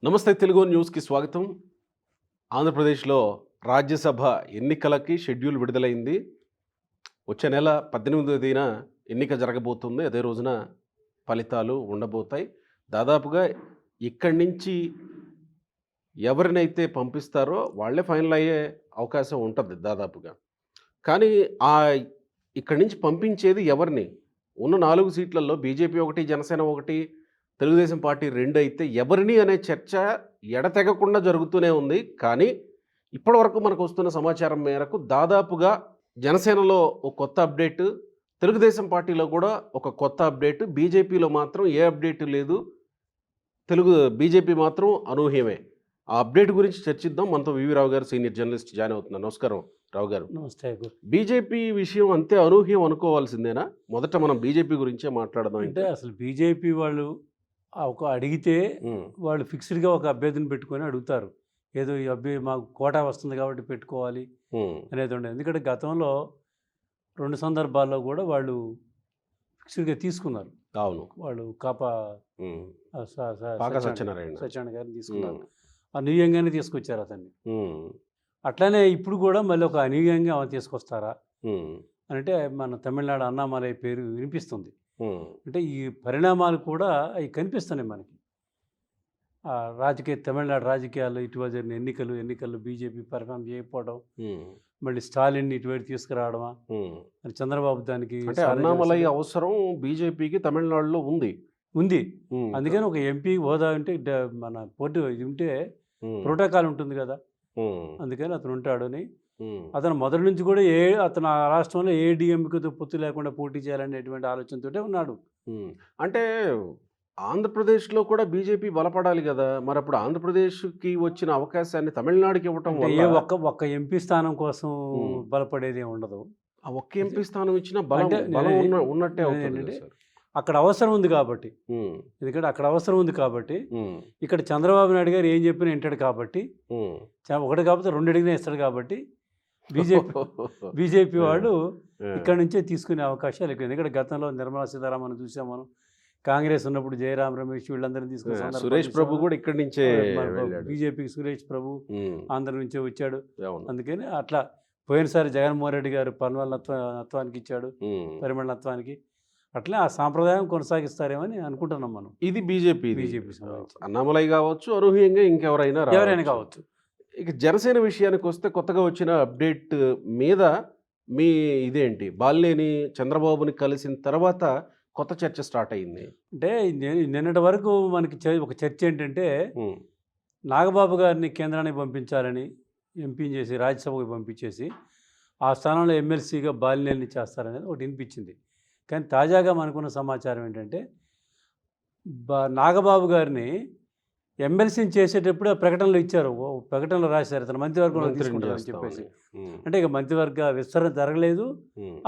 నమస్తే తెలుగు న్యూస్కి స్వాగతం. ఆంధ్రప్రదేశ్లో రాజ్యసభ ఎన్నికలకి షెడ్యూల్ విడుదలైంది. వచ్చే నెల 18వ తేదీన ఎన్నిక జరగబోతుంది. అదే రోజున ఫలితాలు ఉండబోతాయి. దాదాపుగా ఇక్కడి నుంచి ఎవరినైతే పంపిస్తారో వాళ్ళే ఫైనల్ అయ్యే అవకాశం ఉంటుంది దాదాపుగా. కానీ ఇక్కడి నుంచి పంపించేది ఎవరిని? ఉన్న 4 సీట్లలో బీజేపీ ఒకటి, జనసేన ఒకటి, తెలుగుదేశం పార్టీ 2 అయితే ఎవరిని అనే చర్చ ఎడతెగకుండా జరుగుతూనే ఉంది. కానీ ఇప్పటివరకు మనకు వస్తున్న సమాచారం మేరకు దాదాపుగా జనసేనలో ఒక కొత్త అప్డేటు, తెలుగుదేశం పార్టీలో కూడా ఒక కొత్త అప్డేటు, బీజేపీలో మాత్రం ఏ అప్డేటు లేదు. బీజేపీ మాత్రం అనూహ్యమే. ఆ అప్డేట్ గురించి చర్చిద్దాం. మనతో వివి రావు గారు సీనియర్ జర్నలిస్ట్ జాయిన్ అవుతున్నారు. నమస్కారం రావు గారు. నమస్తే. బీజేపీ విషయం అంతే అనూహ్యం అనుకోవాల్సిందేనా? మొదట మనం బీజేపీ గురించే మాట్లాడదాం. అంటే అసలు బీజేపీ వాళ్ళు ఒక అడిగితే వాళ్ళు ఫిక్స్డ్గా ఒక అభ్యర్థిని పెట్టుకొని అడుగుతారు. ఏదో ఈ అభ్యర్థి మాకు కోటా వస్తుంది కాబట్టి పెట్టుకోవాలి అనేది ఉండదు. ఎందుకంటే గతంలో 2 సందర్భాల్లో కూడా వాళ్ళు ఫిక్స్డ్గా తీసుకున్నారు. అవును, వాళ్ళు కాపా సత్యనారాయణ గారిని తీసుకున్నారు. అనూహ్యంగానే తీసుకొచ్చారు అతన్ని. అట్లానే ఇప్పుడు కూడా మళ్ళీ ఒక అనూహ్యంగా ఆమె తీసుకొస్తారా అని అంటే మన తమిళనాడు అన్నామలై పేరు వినిపిస్తుంది. అంటే ఈ పరిణామాలు కూడా అవి కనిపిస్తున్నాయి మనకి. తమిళనాడు రాజకీయాల్లో ఇటీవల జరిగిన ఎన్నికలు బీజేపీ పెర్ఫామ్ చేయకపోవడం, మళ్ళీ స్టాలిన్ ఇటువైపు తీసుకురావడమా అని చంద్రబాబు దానికి అన్నామలై అవసరం బీజేపీకి తమిళనాడులో ఉంది. అందుకని ఒక ఎంపీ హోదా ఉంటే మన పోటీ ఇది ఉంటే ప్రోటోకాల్ ఉంటుంది కదా, అందుకని అతను ఉంటాడని అతను మొదటి నుంచి కూడా అతను ఆ రాష్ట్రంలో ఏ డిఎంకేతో పొత్తు లేకుండా పోటీ చేయాలనేటువంటి ఆలోచనతోటే ఉన్నాడు. అంటే ఆంధ్రప్రదేశ్లో కూడా బీజేపీ బలపడాలి కదా, మరి అప్పుడు ఆంధ్రప్రదేశ్కి వచ్చిన అవకాశాన్ని తమిళనాడుకి ఇవ్వటం ఒక్క ఎంపీ స్థానం కోసం బలపడేది ఉండదు. ఆ ఒక్క ఎంపీ స్థానం ఇచ్చిన బలం ఉన్నట్టే అవుతుంది. అక్కడ అవసరం ఉంది కాబట్టి, ఎందుకంటే అక్కడ అవసరం ఉంది కాబట్టి ఇక్కడ చంద్రబాబు నాయుడు గారు ఏం చెప్పినా వింటాడు కాబట్టి, ఒకటి కాకపోతే 2 అడిగినా ఇస్తాడు కాబట్టి బీజేపీ వాళ్ళు ఇక్కడ నుంచే తీసుకునే అవకాశాలు ఎక్కువ. ఎందుకంటే గతంలో నిర్మలా సీతారామన్ చూసాం మనం, కాంగ్రెస్ ఉన్నప్పుడు జయరాం రమేష్ వీళ్ళందరినీ తీసుకుని, సురేష్ ప్రభు కూడా ఇక్కడి నుంచే బీజేపీకి సురేష్ ప్రభు ఆంధ్ర నుంచే వచ్చాడు. అందుకని అట్లా పోయినసారి జగన్మోహన్ రెడ్డి గారు నత్వానికి ఇచ్చాడు, పరిమళ నత్వానికి. అట్లా ఆ సాంప్రదాయం కొనసాగిస్తారేమని అనుకుంటున్నాం మనం. ఇది బీజేపీ అన్నామలై కావచ్చు, అనూహ్యంగా ఎవరైనా కావచ్చు. ఇక జనసేన విషయానికి వస్తే కొత్తగా వచ్చిన అప్డేట్ మీద మీ ఇదేంటి? బాలినేని చంద్రబాబుని కలిసిన తర్వాత కొత్త చర్చ స్టార్ట్ అయింది. అంటే నిన్నటి వరకు మనకి ఒక చర్చ ఏంటంటే నాగబాబు గారిని కేంద్రానికి పంపించాలని ఎంపీ చేసి రాజ్యసభకు పంపించేసి ఆ స్థానంలో ఎమ్మెల్సీగా బాలినేని చేస్తారనేది ఒకటి వినిపించింది. కానీ తాజాగా మనకున్న సమాచారం ఏంటంటే నాగబాబు గారిని ఎమ్మెల్సీని చేసేటప్పుడు ఆ ప్రకటనలు ఇచ్చారు, ప్రకటనలు రాశారు అతను మంత్రివర్గంలో తీసుకుంటారని చెప్పేసి. అంటే ఇక మంత్రివర్గ విస్తరణ జరగలేదు,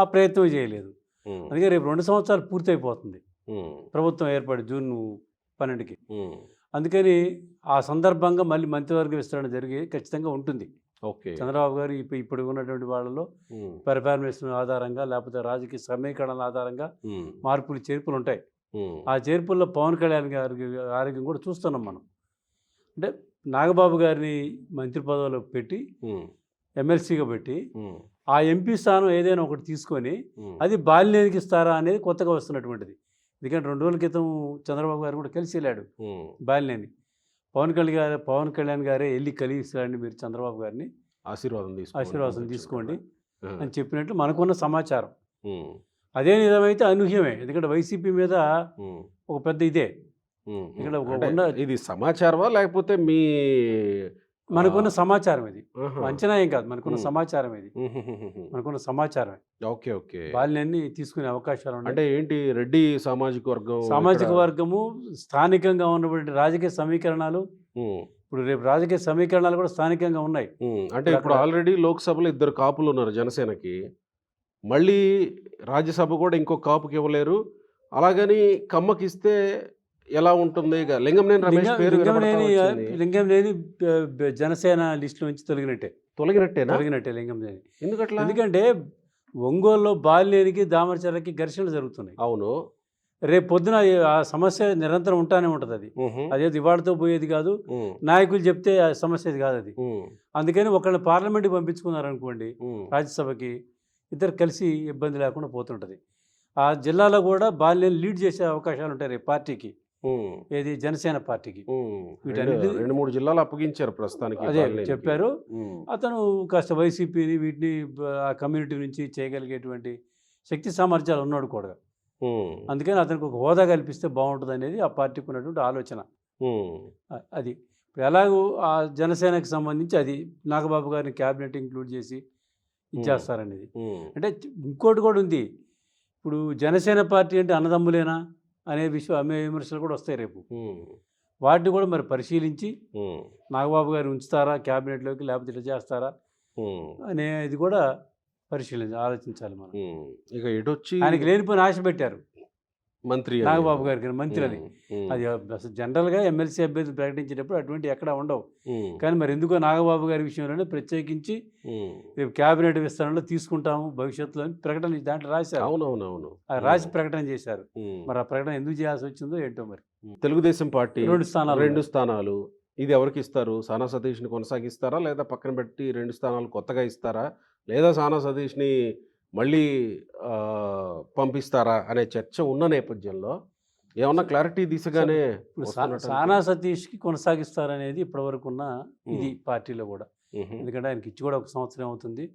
ఆ ప్రయత్నం చేయలేదు. అందుకే రేపు 2 సంవత్సరాలు పూర్తయిపోతుంది ప్రభుత్వం ఏర్పడి జూన్ 12కి. అందుకని ఆ సందర్భంగా మళ్ళీ మంత్రివర్గ విస్తరణ జరిగి ఖచ్చితంగా ఉంటుంది. చంద్రబాబు గారు ఇప్పుడు ఉన్నటువంటి వాళ్ళలో పెర్ఫార్మెన్స్ ఆధారంగా లేకపోతే రాజకీయ సమీకరణల ఆధారంగా మార్పులు చేర్పులు ఉంటాయి. ఆ చేర్పుల్లో పవన్ కళ్యాణ్ గారి ఆరోగ్యం కూడా చూస్తున్నాం మనం. అంటే నాగబాబు గారిని మంత్రి పదవిలో పెట్టి ఎమ్మెల్సీగా పెట్టి ఆ ఎంపీ స్థానం ఏదైనా ఒకటి తీసుకొని అది బాలినేనికి ఇస్తారా అనేది కొత్తగా వస్తున్నటువంటిది. ఎందుకంటే 2 రోజుల క్రితం చంద్రబాబు గారు కూడా కలిసి వెళ్ళాడు బాలినేని. పవన్ కళ్యాణ్ గారే వెళ్ళి కలిసిరండి మీరు చంద్రబాబు గారిని, ఆశీర్వాదం తీసుకోండి అని చెప్పినట్లు మనకున్న సమాచారం. అదే నిజమైతే అనూహ్యమే, ఎందుకంటే వైసీపీ మీద ఒక పెద్ద ఇదే. ఇది సమాచారమా లేకపోతే మీ మనకున్న సమాచారం ఇది, అంచనా ఏం కాదు, మనకున్న సమాచారం ఇది, మనకున్న సమాచారమే. బాలినేని తీసుకునే అవకాశాలు ఉన్నాయి. అంటే ఏంటి? రెడ్డి సామాజిక వర్గము స్థానికంగా ఉన్నటువంటి రాజకీయ సమీకరణాలు, ఇప్పుడు రేపు రాజకీయ సమీకరణాలు కూడా స్థానికంగా ఉన్నాయి. అంటే ఇప్పుడు ఆల్రెడీ లోక్సభలో 2 కాపులు ఉన్నారు జనసేనకి, మళ్ళీ రాజ్యసభ కూడా ఇంకో కాపుకి ఇవ్వలేరు. అలాగని కమ్మకి ఇస్తే ఎలా ఉంటుంది? లింగంనేని రమేష్ పేరు లింగంనేని జనసేన లిస్టులో నుంచి తొలగినట్టే లింగంనేని. ఎందుకంటే ఒంగోలులో బాలినేనికి దామరచర్లకి ఘర్షణలు జరుగుతున్నాయి. అవును, రేపు పొద్దున ఆ సమస్య నిరంతరం ఉంటానే ఉంటుంది. అది అదేది ఇవాళతో పోయేది కాదు. నాయకులు చెప్తే ఆ సమస్య అది కాదు అది. అందుకని ఒకళ్ళని పార్లమెంట్కి పంపించుకున్నారనుకోండి, రాజ్యసభకి, ఇద్దరు కలిసి ఇబ్బంది లేకుండా పోతుంటుంది. ఆ జిల్లాలో కూడా బాల్యం లీడ్ చేసే అవకాశాలు ఉంటాయి రేపు పార్టీకి, ఏది జనసేన పార్టీకి. వీటన్నిటి 2-3 జిల్లాలు అప్పగించారు ప్రస్తుతానికి. అదే చెప్పారు. అతను కాస్త వైసీపీని వీటిని ఆ కమ్యూనిటీ నుంచి చేయగలిగేటువంటి శక్తి సామర్థ్యాలు ఉన్నాడు కూడా. అందుకని అతనికి ఒక హోదా కల్పిస్తే బాగుంటుంది అనేది ఆ పార్టీకి ఉన్నటువంటి ఆలోచన. అది ఎలాగో ఆ జనసేనకు సంబంధించి అది నాగబాబు గారిని క్యాబినెట్ ఇంక్లూడ్ చేసి ఇచ్చేస్తారనేది. అంటే ఇంకోటి కూడా ఉంది. ఇప్పుడు జనసేన పార్టీ అంటే అన్నదమ్ములేనా అనే అనే విమర్శలు కూడా వస్తాయి రేపు. వాటిని కూడా మరి పరిశీలించి నాగబాబు గారు ఉంచుతారా క్యాబినెట్లోకి, లేకపోతే ఇట్లా చేస్తారా అనేది కూడా ఆలోచించాలి మనం. ఇక ఎటొచ్చి ఆయనకి లేనిపోయిన ఆశ పెట్టారు మంత్రి నాగబాబు గారికి, మంత్రి అని. అది అసలు జనరల్గా ఎమ్మెల్సీ అభ్యర్థులు ప్రకటించేటప్పుడు అటువంటి ఎక్కడ ఉండవు. కానీ మరి ఎందుకో నాగబాబు గారి విషయంలోనే ప్రత్యేకించి రేపు క్యాబినెట్ విస్తరణలో తీసుకుంటాము భవిష్యత్తులో అని ప్రకటన దాంట్లో రాశారు. అవునవునవును, రాసి ప్రకటన చేశారు. మరి ఆ ప్రకటన ఎందుకు చేయాల్సి వచ్చిందో ఏంటో. మరి తెలుగుదేశం పార్టీ 2 స్థానాలు ఇది ఎవరికి ఇస్తారు? సానా సతీష్ని కొనసాగిస్తారా, లేదా పక్కన పెట్టి 2 స్థానాలు కొత్తగా ఇస్తారా, లేదా సానా సతీష్ని మళ్ళీ పంపిస్తారా అనే చర్చ ఉన్న నేపథ్యంలో ఏమన్నా క్లారిటీ దిశగానే సానా సతీష్కి కొనసాగిస్తారనేది ఇప్పటివరకు ఉన్న ఇది పార్టీలో కూడా. ఎందుకంటే ఆయనకి ఇచ్చి కూడా 1 సంవత్సరం అవుతుంది.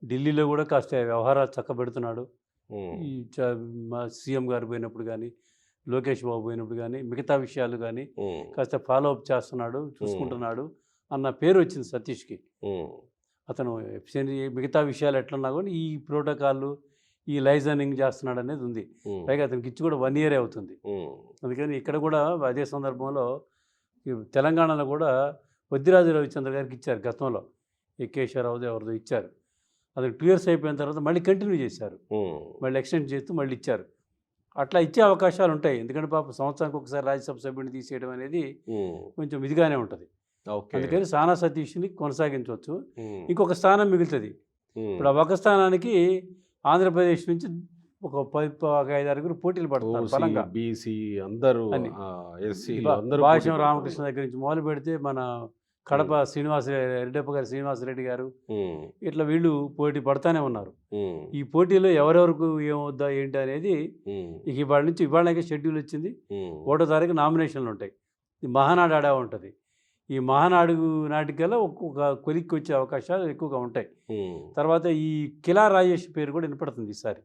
ఢిల్లీలో కూడా కాస్త వ్యవహారాలు చక్కబెడుతున్నాడు. ఈ సీఎం గారు పోయినప్పుడు కానీ, లోకేష్ బాబు పోయినప్పుడు కానీ, మిగతా విషయాలు కానీ కాస్త ఫాలోఅప్ చేస్తున్నాడు, చూసుకుంటున్నాడు అన్న పేరు వచ్చింది సతీష్కి. అతను మిగతా విషయాలు ఎట్లన్నా కూడా ఈ ప్రోటోకాల్, ఈ లైజనింగ్ చేస్తున్నాడు అనేది ఉంది. పైగా అతనికి ఇచ్చి కూడా 1 ఇయర్ అవుతుంది. అందుకని ఇక్కడ కూడా అదే సందర్భంలో తెలంగాణలో కూడా వద్దిరాజు రవిచంద్ర గారికి ఇచ్చారు గతంలో, కేశవరావు ఎవరిదో ఇచ్చారు. అది 2 ఇయర్స్ అయిపోయిన తర్వాత మళ్ళీ కంటిన్యూ చేశారు, మళ్ళీ ఎక్స్టెండ్ చేస్తూ మళ్ళీ ఇచ్చారు. అట్లా ఇచ్చే అవకాశాలు ఉంటాయి. ఎందుకంటే పాప సంవత్సరానికి ఒకసారి రాజ్యసభ సభ్యుడిని తీసేయడం అనేది కొంచెం ఇదిగానే ఉంటుంది. అందుకని సానా సతీష్ని కొనసాగించవచ్చు. ఇంకొక స్థానం మిగులుతుంది. ఇప్పుడు ఆ ఒక స్థానానికి ఆంధ్రప్రదేశ్ నుంచి ఒక 5-6 పోటీలు పడుతున్నారు బలంగా. బీసీ అందరూ, భాష్యం రామకృష్ణ దగ్గర నుంచి మొదలు పెడితే మన కడప రెడ్డప్ప గారు, శ్రీనివాసరెడ్డి గారు, ఇట్లా వీళ్ళు పోటీ పడతానే ఉన్నారు. ఈ పోటీలో ఎవరెవరికి ఏమవుద్దా ఏంటి అనేది ఇక ఇవాళ షెడ్యూల్ వచ్చింది. 1వ తారీఖు నామినేషన్లు ఉంటాయి. మహానాడు ఆడా ఉంటుంది. ఈ మహానాడు నాటికల్లా ఒక్కొక్క కొలిక్కి వచ్చే అవకాశాలు ఎక్కువగా ఉంటాయి. తర్వాత ఈ కిలా రాజేష్ పేరు కూడా వినపడుతుంది ఈసారి.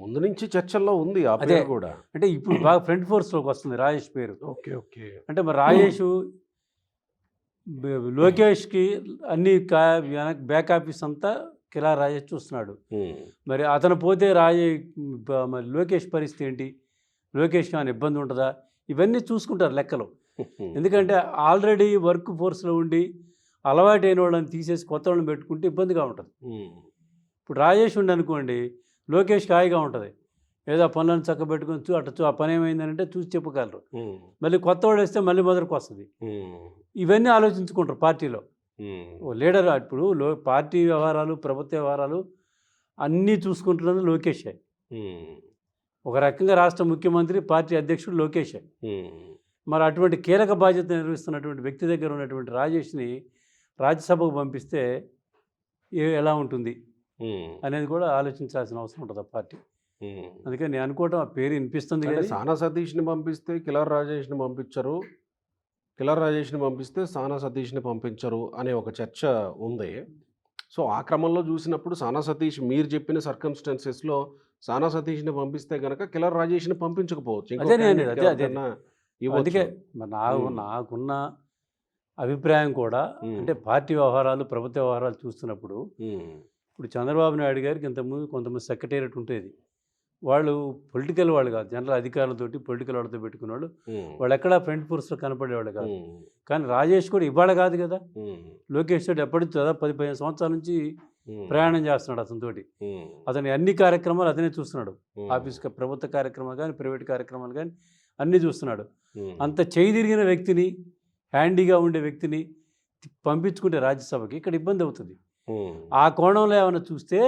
ముందు నుంచి చర్చల్లో ఉంది ఆ పేరు కూడా. అంటే ఇప్పుడు బాగా ఫ్రంట్ ఫోర్స్లోకి వస్తుంది రాజేష్ పేరు. అంటే మరి రాజేష్ లోకేష్కి అన్ని బ్యాక్ ఆఫీస్ అంతా కిలా రాజేష్ చూస్తున్నాడు. మరి అతను పోతే మరి లోకేష్ పరిస్థితి ఏంటి, లోకేష్ ఏమైనా ఇబ్బంది ఉంటుందా, ఇవన్నీ చూసుకుంటారు లెక్కలు. ఎందుకంటే ఆల్రెడీ వర్క్ ఫోర్స్లో ఉండి అలవాటైన వాళ్ళని తీసేసి కొత్త వాళ్ళని పెట్టుకుంటే ఇబ్బందిగా ఉంటుంది. ఇప్పుడు రాజేష్ ఉండి అనుకోండి, లోకేష్కి హాయిగా ఉంటుంది. ఏదో పనులను చక్కబెట్టుకుని అటు ఆ పని ఏమైందంటే చూసి చెప్పగలరు. మళ్ళీ కొత్త వాడు వేస్తే మళ్ళీ మొదటికి వస్తుంది. ఇవన్నీ ఆలోచించుకుంటారు పార్టీలో. లీడర్ ఇప్పుడు పార్టీ వ్యవహారాలు, ప్రభుత్వ వ్యవహారాలు అన్నీ చూసుకుంటున్నది లోకేషే. ఒక రకంగా రాష్ట్ర ముఖ్యమంత్రి, పార్టీ అధ్యక్షుడు లోకేషే. మరి అటువంటి కీలక బాధ్యత నిర్వహిస్తున్నటువంటి వ్యక్తి దగ్గర ఉన్నటువంటి రాజేష్ని రాజ్యసభకు పంపిస్తే ఎలా ఉంటుంది అనేది కూడా ఆలోచించాల్సిన అవసరం ఉంటుంది ఆ పార్టీ. అందుకని నేను అనుకోవటం ఆ పేరు వినిపిస్తుంది. సానా సతీష్ని పంపిస్తే కిలార్ రాజేష్ని పంపించరు, కిలార్ రాజేష్ని పంపిస్తే సానా సతీష్ని పంపించరు అనే ఒక చర్చ ఉంది. సో ఆ క్రమంలో చూసినప్పుడు సానా సతీష్ మీరు చెప్పిన సర్కమ్స్టాన్సెస్లో సానా సతీష్ని పంపిస్తే కనుక కిలార్ రాజేష్ని పంపించకపోవచ్చు. అందుకే నాకున్న అభిప్రాయం కూడా అంటే పార్టీ వ్యవహారాలు, ప్రభుత్వ వ్యవహారాలు చూస్తున్నప్పుడు ఇప్పుడు చంద్రబాబు నాయుడు గారికి ఇంతకుముందు కొంతమంది సెక్రటేరియట్ ఉండేది. వాళ్ళు పొలిటికల్ వాళ్ళు కాదు, జనరల్ అధికారులతోటి పొలిటికల్ వాళ్ళతో పెట్టుకునేవాళ్ళు. వాళ్ళు ఎక్కడా ఫ్రంట్ ఫోర్స్లో కనపడేవాళ్ళు కాదు. కానీ రాజేష్ కూడా ఇవాళ కాదు కదా, లోకేష్ తోటి ఎప్పటికీ 10-15 సంవత్సరాల నుంచి ప్రయాణం చేస్తున్నాడు అతనితోటి. అతని అన్ని కార్యక్రమాలు అతనే చూస్తున్నాడు. ఆఫీస్ ప్రభుత్వ కార్యక్రమాలు కానీ, ప్రైవేట్ కార్యక్రమాలు కానీ అన్నీ చూస్తున్నాడు. అంత చేయి తిరిగిన వ్యక్తిని, హ్యాండీగా ఉండే వ్యక్తిని పంపించుకుంటే రాజ్యసభకి ఇక్కడ ఇబ్బంది అవుతుంది. ఆ కోణంలో ఏమైనా చూస్తే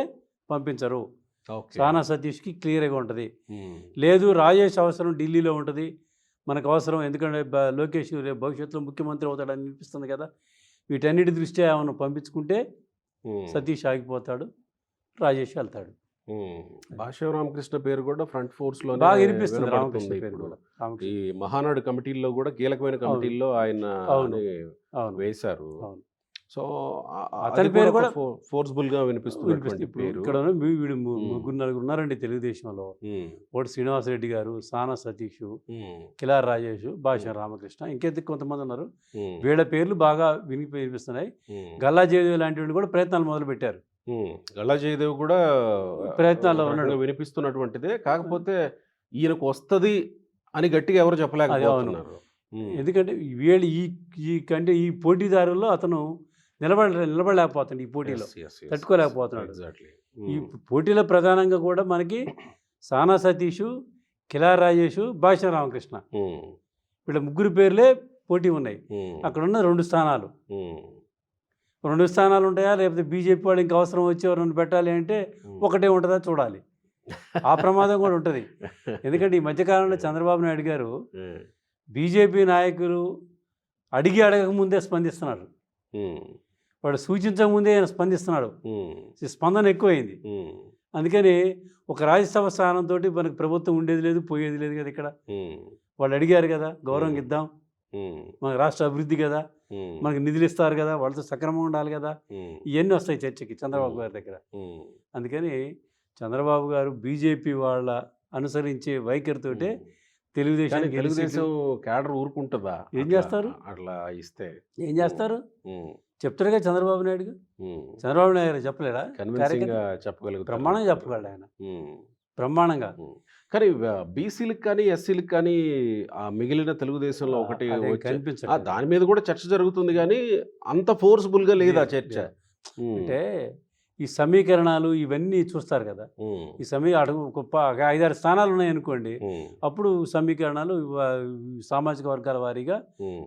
పంపించరు. ఓకే. సానా సతీష్కి క్లియర్గా ఉంటుంది. లేదు రాజేష్ అవసరం ఢిల్లీలో ఉంటుంది, మనకు అవసరం ఎందుకంటే లోకేష్ రేపు భవిష్యత్తులో ముఖ్యమంత్రి అవుతాడని అనిపిస్తుంది కదా, వీటన్నిటి దృష్ట్యా ఏమైనా పంపించుకుంటే సతీష్ ఆగిపోతాడు, రాజేష్ వెళ్తాడు. భాష్యం రామకృష్ణ పేరు కూడా ఫ్రంట్ ఫోర్స్ లో బాగా వినిపిస్తుంది రామకృష్ణ పేరు ఇప్పుడు. కూడా. ఈ రామకృష్ణ. మహానాడు కమిటీల్లో కూడా కీలకమైన కమిటీల్లో ఆయన అవును. అని అవును. వేశారు. అవును. సో అతని పేరు కూడా ఫోర్స్బుల్ గా వినిపిస్తున్నటువంటి ఇప్పుడు పేరు. ఇక్కడ వీడు ముగ్గురు నలుగురు ఉన్నారండి తెలుగుదేశంలో. ఒకటి శ్రీనివాసరెడ్డి గారు, సానా సతీష్, కిలార్ రాజేష్, భాష్యం రామకృష్ణ, ఇంకెందుకు కొంతమంది ఉన్నారు. వీళ్ళ పేర్లు బాగా వినిపిస్తున్నాయి. గల్లా జయదేవ్ లాంటి వాళ్ళు కూడా ప్రయత్నాలు మొదలు పెట్టారు. గల్లా జయదేవ్ కూడా ప్రయత్నాల్లో ఒక రకంగా ఉన్నాడు. వినిపిస్తున్నటువంటిదే. కాకపోతే ఈయనకు వస్తది అని గట్టిగా ఎవరు చెప్పలేకపోతున్నారు. ఎందుకంటే వీళ్ళు ఈ పోటీదారుల్లో అతను నిలబడలేకపోతున్నాడు. ఈ పోటీలో తట్టుకోలేకపోతున్నాడు. ఈ పోటీలో ప్రధానంగా కూడా మనకి సానా సతీష్, కిలార్ రాజేష్, భాష్యం రామకృష్ణ వీళ్ళ ముగ్గురు పేర్లే పోటీ ఉన్నాయి. అక్కడ ఉన్న 2 స్థానాలు. 2 స్థానాలు ఉంటాయా, లేకపోతే బీజేపీ వాళ్ళు ఇంకా అవసరం వచ్చి ఎవరైనా పెట్టాలి అంటే ఒకటే ఉంటుందా చూడాలి. ఆ ప్రమాదం కూడా ఉంటుంది. ఎందుకంటే ఈ మధ్యకాలంలో చంద్రబాబు నాయుడు గారు బీజేపీ నాయకులు అడగకముందే స్పందిస్తున్నారు. వాడు సూచించకముందే ఆయన స్పందిస్తున్నాడు. స్పందన ఎక్కువైంది. అందుకని ఒక రాజ్యసభ స్థానంతో మనకు ప్రభుత్వం ఉండేది లేదు, పోయేది లేదు కదా. ఇక్కడ వాళ్ళు అడిగారు కదా, గౌరవంగా ఇద్దాం, మన రాష్ట్ర అభివృద్ధి కదా, మనకు నిధులు ఇస్తారు కదా, వాళ్ళతో సక్రమంగా ఉండాలి కదా, ఇవన్నీ వస్తాయి చర్చకి చంద్రబాబు గారి దగ్గర. అందుకని చంద్రబాబు గారు బీజేపీ వాళ్ళ అనుసరించే వైఖరితోటే తెలుగుదేశం క్యాడర్ ఊరుకుంటుందా? ఏం చేస్తారు? అట్లా ఇస్తే ఏం చేస్తారు? చెప్తారుగా చంద్రబాబు నాయుడు. చంద్రబాబు నాయుడు గారు చెప్పలేడా? చెప్పగలుగుతారు, బ్రహ్మాండంగా చెప్పగలడు ఆయన, బ్రహ్మాండంగా. కానీ బీసీలకు కానీ ఎస్సీలకు కానీ ఆ మిగిలిన తెలుగుదేశంలో ఒకటి కనిపించదు. దాని మీద కూడా చర్చ జరుగుతుంది, కానీ అంత ఫోర్స్ఫుల్ గా లేదా చర్చ. అంటే ఈ సమీకరణాలు ఇవన్నీ చూస్తారు కదా. ఈ అడుగు 5-6 స్థానాలు ఉన్నాయనుకోండి, అప్పుడు సమీకరణాలు సామాజిక వర్గాల వారీగా,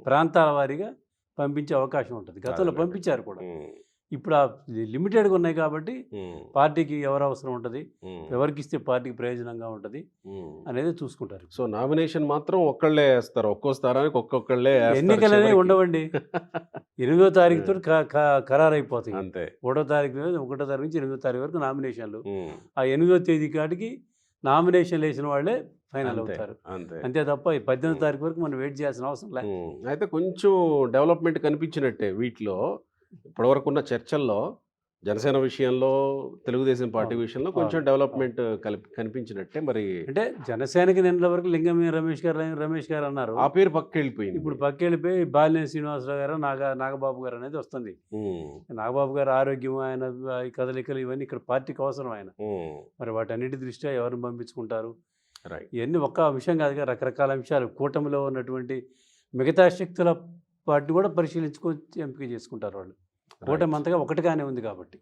ప్రాంతాల వారీగా పంపించే అవకాశం ఉంటుంది. గతంలో పంపించారు కూడా. ఇప్పుడు ఆ లిమిటెడ్గా ఉన్నాయి కాబట్టి పార్టీకి ఎవరు అవసరం ఉంటుంది, ఎవరికి ఇస్తే పార్టీకి ప్రయోజనంగా ఉంటుంది అనేది చూసుకుంటారు. సో నామినేషన్ మాత్రం ఒక్కళ్ళే వేస్తారు, ఒక్కో స్థానానికి ఒక్కొక్కళ్ళే. ఎన్నికలనే ఉండవండి. 8వ తారీఖుతో ఖరారు అయిపోతాయి. అంతే. 1వ తారీఖు నుంచి 8వ తారీఖు వరకు నామినేషన్లు. ఆ 8వ తేదీ కాటికి నామినేషన్లు వేసిన వాళ్ళే ఫైనల్ అవుతారు. అంతే తప్ప 18వ తారీఖు వరకు మనం వెయిట్ చేయాల్సిన అవసరం లేదు. అయితే కొంచెం డెవలప్మెంట్ కనిపించినట్టే వీటిలో. ఇప్పటివరకు ఉన్న చర్చల్లో జనసేన విషయంలో, తెలుగుదేశం పార్టీ విషయంలో కొంచెం డెవలప్మెంట్ కనిపించినట్టే. మరి అంటే జనసేనకి నిన్న వరకు లింగమే రమేష్ గారు అన్నారు, ఆ పేరు పక్క వెళ్ళిపోయింది. ఇప్పుడు పక్క వెళ్ళిపోయి బాలినేని శ్రీనివాసరావు గారు, నాగబాబు గారు అనేది వస్తుంది. నాగబాబు గారు ఆరోగ్యం, ఆయన కదలికలు ఇవన్నీ ఇక్కడ పార్టీకి అవసరం. ఆయన మరి వాటన్నిటి దృష్ట్యా ఎవరిని పంపించుకుంటారు, ఇవన్నీ ఒక్క అంశం కాదుగా, రకరకాల అంశాలు. కూటమిలో ఉన్నటువంటి మిగతా శక్తుల వాటిని కూడా పరిశీలించుకొని ఎంపిక చేసుకుంటారు వాళ్ళు. కూటమి అంతగా ఒకటిగానే ఉంది కాబట్టి.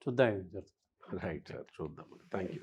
చూద్దాం ఏం జరుగుతుంది. రైట్ సార్, చూద్దాం. Thank you.